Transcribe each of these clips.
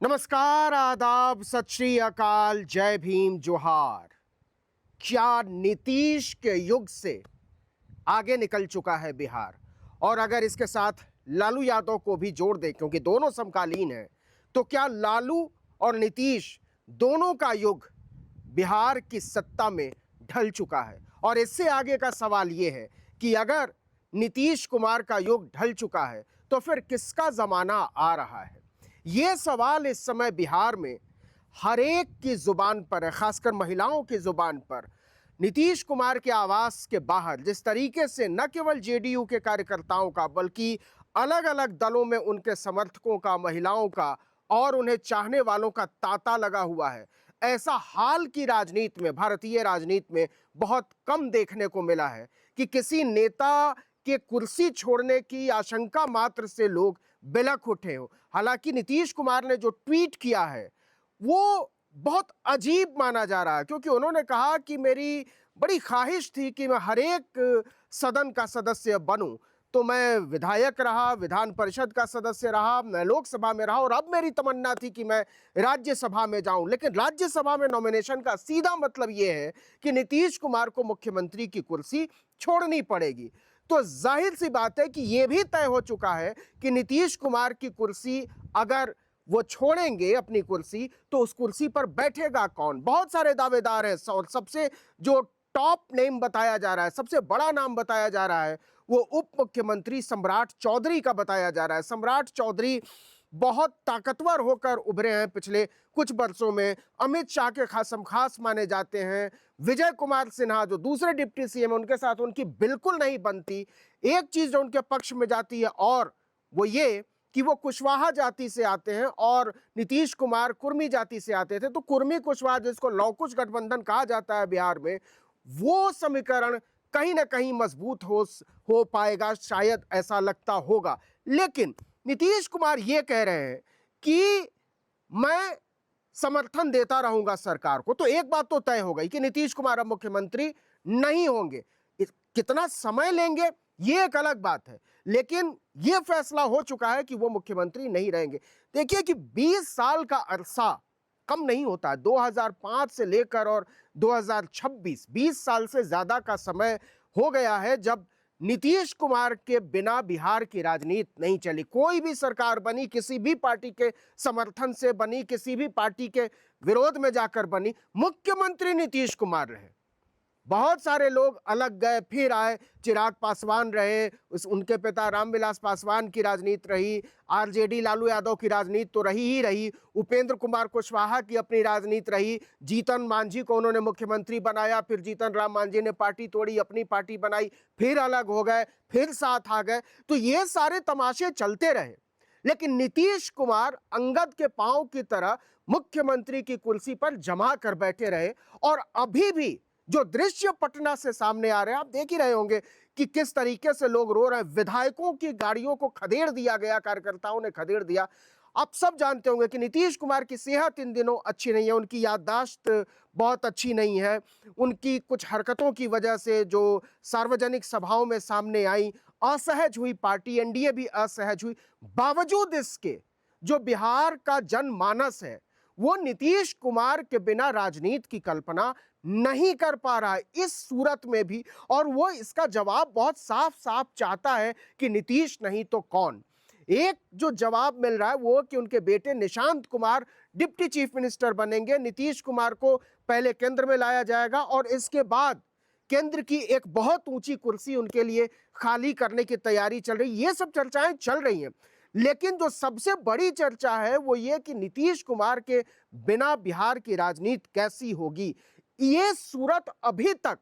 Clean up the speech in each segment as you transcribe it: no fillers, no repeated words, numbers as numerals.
नमस्कार, आदाब, सत श्री अकाल, जय भीम, जोहार। क्या नीतीश के युग से आगे निकल चुका है बिहार? और अगर इसके साथ लालू यादव को भी जोड़ दें, क्योंकि दोनों समकालीन हैं, तो क्या लालू और नीतीश दोनों का युग बिहार की सत्ता में ढल चुका है? और इससे आगे का सवाल यह है कि अगर नीतीश कुमार का युग ढल चुका है तो फिर किसका जमाना आ रहा है? ये सवाल इस समय बिहार में हर एक की जुबान पर है, खासकर महिलाओं की जुबान पर। नीतीश कुमार के आवास के बाहर जिस तरीके से न केवल जेडीयू के कार्यकर्ताओं का बल्कि अलग अलग दलों में उनके समर्थकों का, महिलाओं का और उन्हें चाहने वालों का तांता लगा हुआ है, ऐसा हाल की राजनीति में, भारतीय राजनीति में बहुत कम देखने को मिला है कि किसी नेता के कुर्सी छोड़ने की आशंका मात्र से लोग बिलख उठे हो। हालांकि नीतीश कुमार ने जो ट्वीट किया है वो बहुत अजीब माना जा रहा है, क्योंकि उन्होंने कहा कि मेरी बड़ी ख्वाहिश थी कि मैं हर एक सदन का सदस्य बनूं। तो मैं विधायक रहा, विधान परिषद का सदस्य रहा, मैं लोकसभा में रहा और अब मेरी तमन्ना थी कि मैं राज्यसभा में जाऊं। लेकिन राज्यसभा में नॉमिनेशन का सीधा मतलब यह है कि नीतीश कुमार को मुख्यमंत्री की कुर्सी छोड़नी पड़ेगी। तो जाहिर सी बात है कि यह भी तय हो चुका है कि नीतीश कुमार की कुर्सी अगर वो छोड़ेंगे अपनी कुर्सी तो उस कुर्सी पर बैठेगा कौन? बहुत सारे दावेदार हैं और सबसे जो टॉप नेम बताया जा रहा है, सबसे बड़ा नाम बताया जा रहा है, वो उप मुख्यमंत्री सम्राट चौधरी का बताया जा रहा है। सम्राट चौधरी बहुत ताकतवर होकर उभरे हैं पिछले कुछ वर्षों में। अमित शाह के खास माने जाते हैं। विजय कुमार सिन्हा जो दूसरे डिप्टी सीएम, उनके साथ उनकी बिल्कुल नहीं बनती। एक चीज जो उनके पक्ष में जाती है और वो ये कि वो कुशवाहा जाति से आते हैं और नीतीश कुमार कुर्मी जाति से आते थे। तो कुर्मी कुशवाहा, जिसको लौकुश गठबंधन कहा जाता है बिहार में, वो समीकरण कहीं ना कहीं मजबूत हो पाएगा, शायद ऐसा लगता होगा। लेकिन नीतीश कुमार ये कह रहे हैं कि मैं समर्थन देता रहूंगा सरकार को। तो एक बात तो तय हो गई कि नीतीश कुमार अब मुख्यमंत्री नहीं होंगे। कितना समय लेंगे ये एक अलग बात है, लेकिन यह फैसला हो चुका है कि वो मुख्यमंत्री नहीं रहेंगे। देखिए कि 20 साल का अरसा कम नहीं होता है। 2005 से लेकर और 2026, 20 साल से ज्यादा का समय हो गया है जब नीतीश कुमार के बिना बिहार की राजनीति नहीं चली। कोई भी सरकार बनी, किसी भी पार्टी के समर्थन से बनी, किसी भी पार्टी के विरोध में जाकर बनी, मुख्यमंत्री नीतीश कुमार रहे। बहुत सारे लोग अलग गए फिर आए। चिराग पासवान रहे, उनके पिता रामविलास पासवान की राजनीति रही, आरजेडी लालू यादव की राजनीति तो रही ही रही, उपेंद्र कुमार कुशवाहा की अपनी राजनीति रही, जीतन मांझी को उन्होंने मुख्यमंत्री बनाया, फिर जीतन राम मांझी ने पार्टी तोड़ी, अपनी पार्टी बनाई, फिर अलग हो गए, फिर साथ आ गए। तो ये सारे तमाशे चलते रहे, लेकिन नीतीश कुमार अंगद के पांव की तरह मुख्यमंत्री की कुर्सी पर जमा कर बैठे रहे। और अभी भी जो दृश्य पटना से सामने आ रहे हैं, आप देख ही रहे होंगे कि किस तरीके से लोग रो रहे हैं। विधायकों की गाड़ियों को खदेड़ दिया गया, कार्यकर्ताओं ने खदेड़ दिया। आप सब जानते होंगे कि नीतीश कुमार की सेहत इन दिनों अच्छी नहीं है, उनकी याददाश्त बहुत अच्छी नहीं है। उनकी कुछ हरकतों की वजह से जो सार्वजनिक सभाओं में सामने आई, असहज हुई पार्टी, एनडीए भी असहज हुई। बावजूद इसके जो बिहार का जनमानस है वो नीतीश कुमार के बिना राजनीति की कल्पना नहीं कर पा रहा है इस सूरत में भी। और वो इसका जवाब बहुत साफ साफ चाहता है कि नीतीश नहीं तो कौन। एक जो जवाब मिल रहा है वो कि उनके बेटे Nishant Kumar deputy chief minister बनेंगे। नीतीश कुमार को पहले केंद्र में लाया जाएगा और इसके बाद केंद्र की एक बहुत ऊंची कुर्सी उनके लिए खाली करने की तैयारी चल रही। ये सब चर्चाएं चल रही हैं, लेकिन जो सबसे बड़ी चर्चा है वो ये कि नीतीश कुमार के बिना बिहार की राजनीति कैसी होगी। ये सूरत अभी तक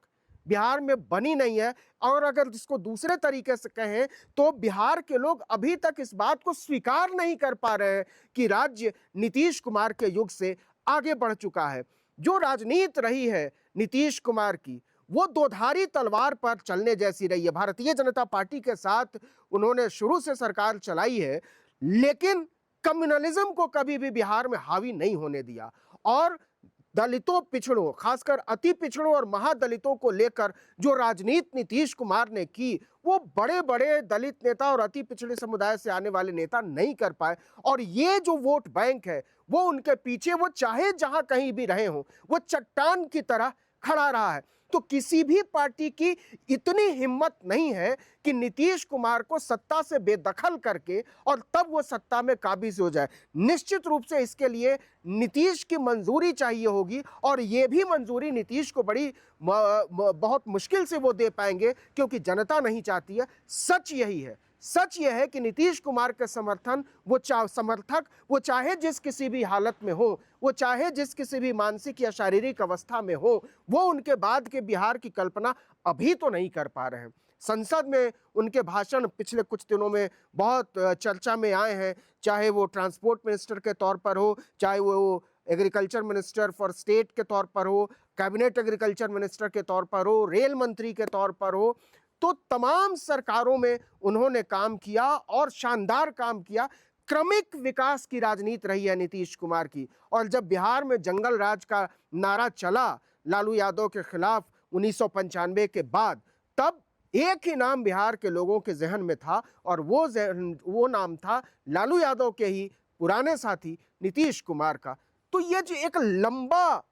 बिहार में बनी नहीं है। और अगर इसको दूसरे तरीके से कहें तो बिहार के लोग अभी तक इस बात को स्वीकार नहीं कर पा रहे हैं कि राज्य नीतीश कुमार के युग से आगे बढ़ चुका है। जो राजनीति रही है नीतीश कुमार की, वो दोधारी तलवार पर चलने जैसी रही है। भारतीय जनता पार्टी के साथ उन्होंने शुरू से सरकार चलाई है, लेकिन कम्युनलिज्म को कभी भी बिहार में हावी नहीं होने दिया। और दलितों, पिछड़ों, खासकर अति पिछड़ों और महादलितों को लेकर जो राजनीति नीतीश कुमार ने की, वो बड़े बड़े दलित नेता और अति पिछड़े समुदाय से आने वाले नेता नहीं कर पाए। और ये जो वोट बैंक है वो उनके पीछे, वो चाहे जहां कहीं भी रहे हों, वो चट्टान की तरह खड़ा रहा है। तो किसी भी पार्टी की इतनी हिम्मत नहीं है कि नीतीश कुमार को सत्ता से बेदखल करके और तब वो सत्ता में काबिज हो जाए। निश्चित रूप से इसके लिए नीतीश की मंजूरी चाहिए होगी, और ये भी मंजूरी नीतीश को बहुत मुश्किल से वो दे पाएंगे, क्योंकि जनता नहीं चाहती है। सच यही है, सच यह है कि नीतीश कुमार के समर्थक वो चाहे जिस किसी भी हालत में हो, वो चाहे जिस किसी भी मानसिक या शारीरिक अवस्था में हो, वो उनके बाद के बिहार की कल्पना अभी तो नहीं कर पा रहे हैं। संसद में उनके भाषण पिछले कुछ दिनों में बहुत चर्चा में आए हैं, चाहे वो ट्रांसपोर्ट मिनिस्टर के तौर पर हो, चाहे वो एग्रीकल्चर मिनिस्टर फॉर स्टेट के तौर पर हो, कैबिनेट एग्रीकल्चर मिनिस्टर के तौर पर हो, रेल मंत्री के तौर पर हो। तो तमाम सरकारों में उन्होंने काम किया और शानदार काम किया। क्रमिक विकास की राजनीति रही है नीतीश कुमार की। और जब बिहार में जंगल राज का नारा चला लालू यादव के खिलाफ 1995 के बाद, तब एक ही नाम बिहार के लोगों के जहन में था, और वो नाम था लालू यादव के ही पुराने साथी नीतीश कुमार का। तो ये जो एक लंबा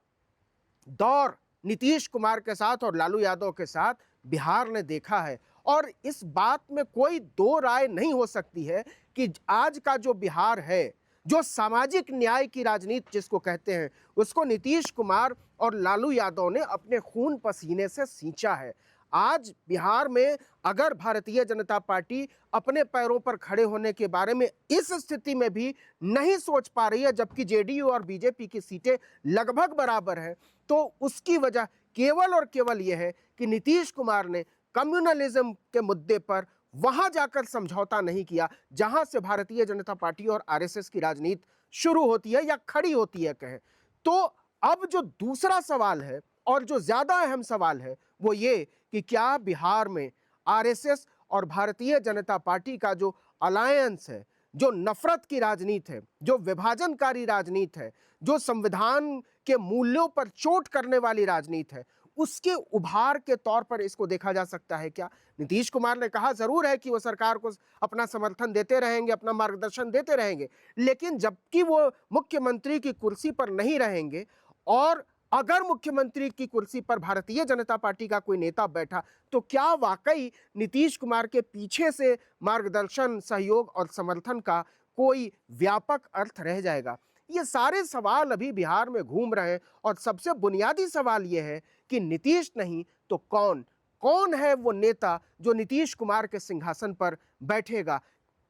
दौर नीतीश कुमार के साथ और लालू यादव के साथ बिहार ने देखा है, और इस बात में कोई दो राय नहीं हो सकती है कि आज का जो बिहार है, जो सामाजिक न्याय की राजनीति जिसको कहते हैं, उसको नीतीश कुमार और लालू यादव ने अपने खून पसीने से सींचा है। आज बिहार में अगर भारतीय जनता पार्टी अपने पैरों पर खड़े होने के बारे में इस स्थिति में भी नहीं सोच पा रही है, जबकि जेडीयू और बीजेपी की सीटें लगभग बराबर हैं, तो उसकी वजह केवल और केवल यह है कि नीतीश कुमार ने कम्युनलिज्म के मुद्दे पर वहां जाकर समझौता नहीं किया, जहां से भारतीय जनता पार्टी और आरएसएस की राजनीति शुरू होती है या खड़ी होती है कहें। तो अब जो दूसरा सवाल है और जो ज्यादा अहम सवाल है, वो ये कि क्या बिहार में आरएसएस और भारतीय जनता पार्टी का जो अलायंस है, जो नफरत की राजनीति है, जो विभाजनकारी राजनीति है, जो संविधान के मूल्यों पर चोट करने वाली राजनीति है, उसके उभार के तौर पर इसको देखा जा सकता है क्या? नीतीश कुमार ने कहा जरूर है कि वो सरकार को अपना समर्थन देते रहेंगे, अपना मार्गदर्शन देते रहेंगे, लेकिन जबकि वो मुख्यमंत्री की कुर्सी पर नहीं रहेंगे, और अगर मुख्यमंत्री की कुर्सी पर भारतीय जनता पार्टी का कोई नेता बैठा, तो क्या वाकई नीतीश कुमार के पीछे से मार्गदर्शन, सहयोग और समर्थन का कोई व्यापक अर्थ रह जाएगा? ये सारे सवाल अभी बिहार में घूम रहे हैं, और सबसे बुनियादी सवाल यह है कि नीतीश नहीं तो कौन है वो नेता जो नीतीश कुमार के सिंहासन पर बैठेगा?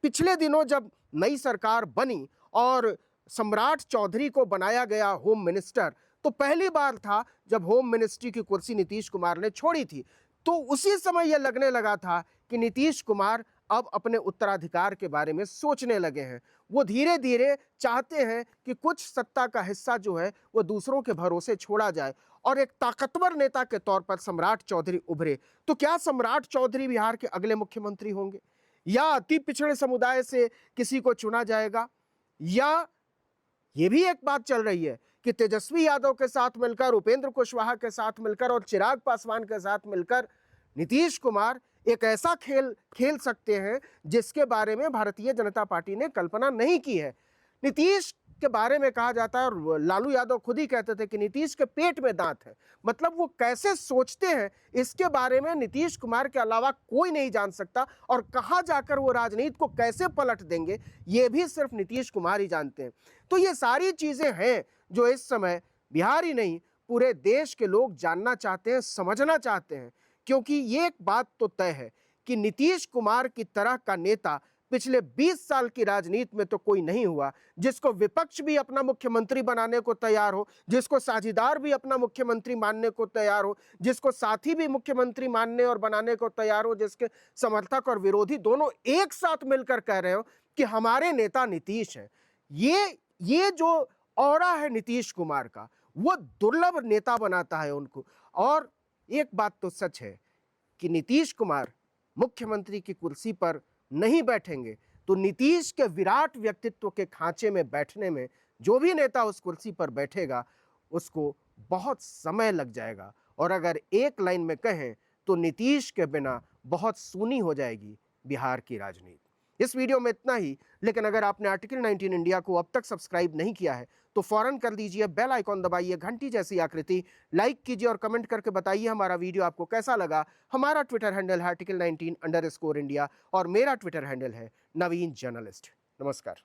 पिछले दिनों जब नई सरकार बनी और सम्राट चौधरी को बनाया गया होम मिनिस्टर, तो पहली बार था जब होम मिनिस्ट्री की कुर्सी नीतीश कुमार ने छोड़ी थी। तो उसी समय यह लगने लगा था कि नीतीश कुमार अब अपने उत्तराधिकार के बारे में सोचने लगे हैं। वो धीरे धीरे चाहते हैं कि कुछ सत्ता का हिस्सा जो है वो दूसरों के भरोसे छोड़ा जाए, और एक ताकतवर नेता के तौर पर सम्राट चौधरी उभरे। तो क्या सम्राट चौधरी बिहार के अगले मुख्यमंत्री होंगे, या अति पिछड़े समुदाय से किसी को चुना जाएगा? या ये भी एक बात चल रही है कि तेजस्वी यादव के साथ मिलकर, उपेंद्र कुशवाहा के साथ मिलकर और चिराग पासवान के साथ मिलकर नीतीश कुमार एक ऐसा खेल खेल सकते हैं जिसके बारे में भारतीय जनता पार्टी ने कल्पना नहीं की है। नीतीश के बारे में कहा जाता है, और लालू यादव खुद ही कहते थे कि नीतीश के पेट में दांत है। मतलब वो कैसे सोचते हैं इसके बारे में नीतीश कुमार के अलावा कोई नहीं जान सकता, और कहां जाकर वो राजनीति को कैसे पलट देंगे ये भी सिर्फ नीतीश कुमार ही जानते हैं। तो ये सारी चीजें हैं जो इस समय बिहार ही नहीं पूरे देश के लोग जानना चाहते हैं, समझना चाहते हैं, क्योंकि ये एक बात तो तय है कि नीतीश कुमार की तरह का नेता पिछले 20 साल की राजनीति में तो कोई नहीं हुआ, जिसको विपक्ष भी अपना मुख्यमंत्री बनाने को तैयार हो, जिसको साझीदार भी अपना मुख्यमंत्री मानने को तैयार हो, जिसको साथी भी मुख्यमंत्री मानने और बनाने को तैयार हो, जिसके समर्थक और विरोधी दोनों एक साथ मिलकर कह रहे हो कि हमारे नेता नीतीश हैं। ये जो ऑरा है नीतीश कुमार का, वो दुर्लभ नेता बनाता है उनको। और एक बात तो सच है कि नीतीश कुमार मुख्यमंत्री की कुर्सी पर नहीं बैठेंगे, तो नीतीश के विराट व्यक्तित्व के खांचे में बैठने में जो भी नेता उस कुर्सी पर बैठेगा, उसको बहुत समय लग जाएगा। और अगर एक लाइन में कहें तो नीतीश के बिना बहुत सूनी हो जाएगी बिहार की राजनीति। इस वीडियो में इतना ही, लेकिन अगर आपने आर्टिकल 19 इंडिया को अब तक सब्सक्राइब नहीं किया है तो फौरन कर दीजिए, बेल आइकॉन दबाइए, घंटी जैसी आकृति, लाइक कीजिए और कमेंट करके बताइए हमारा वीडियो आपको कैसा लगा। हमारा ट्विटर हैंडल है article19_India और मेरा ट्विटर हैंडल है नवीन जर्नलिस्ट। नमस्कार।